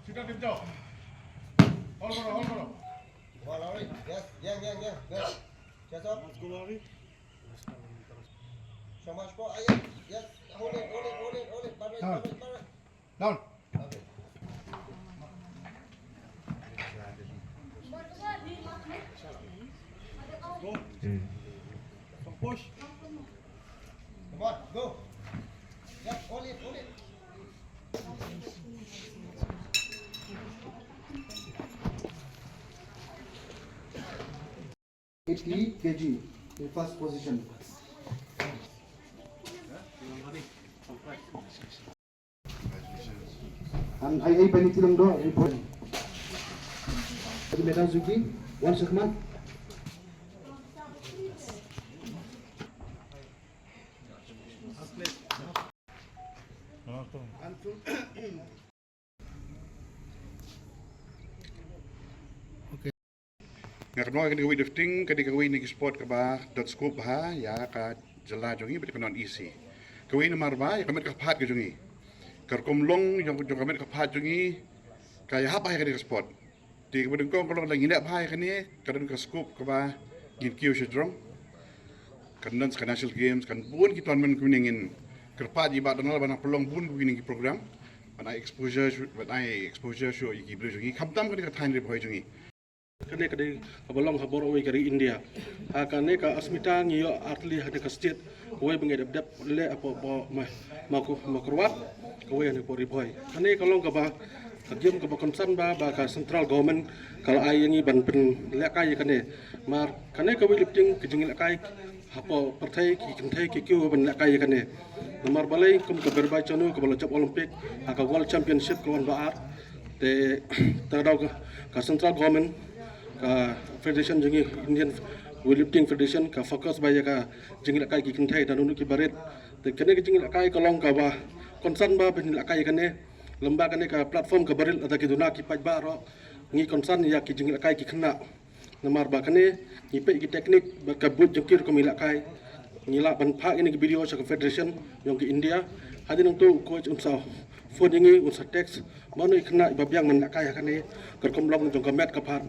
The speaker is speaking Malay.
Sudah pintu. Hold on. Well, Larry. Yes. Yeah. Good. Chest up. Let's go, Larry. So much more. Yes. Hold it. Barrett. Down. Okay. Go. Some push. Come on. Go. Yeah. Hold it. kg in first position. Ang ay panitilong do report. Di Medan Zuki, Wan Sukman. Ngayon kami gawin lifting, kami gawin ng sport ka ba, .scoop ha, ya ka jala jongi, berarti kanon easy. Gawin na marba, ya kami kapat ka jongi. Karkumlong, yung kami kapat jongi, kaya hapa ya kami sport. Di kami dengkong kalau lagi tidak apa ya kami, kadang ka scoop ka ba, gin kiyo siya drong. Kadang sa national games, kan buon kita man kuningin kerpat iba danal banang pelong buon kuning program. Banai exposure show iki bro jongi, kamtam kami ka time report jongi. Kane kade kabalong haboro we kari India kane ka asmita ngiyo atli hade ka state we benged dep le apo mako makrwat we ne pori boy kane kalong ka ba kagem ka ba konsan ba ka central government kala ay ngi ban pen le kai kane mar kane ka we lifting kijing le kai apo partai ki kentai ki kyu ban le kai kane nomor balai kum ka berbai chanu ka balajap olympic ka world championship ko ba art te tadaw ka central government ka federation jengi Indian weightlifting federation ka focus ba ya ka jengi lakai ki kentai dan unu ki baret te kene ki jengi lakai kalong ka ba konsan ba ben lakai kane lemba kane ka platform ka baril ada ki duna ki paj ba ro ngi konsan ya ki jengi lakai ki kena namar ba kane ngi pe ki teknik ba ka but jengkir ko mi lakai ngi la ban pha ini ki video sa federation yang ki India hadin tu coach unsa phone ngi unsa text manu kena ba biang man lakai kane ka komlong jong ka met ka phan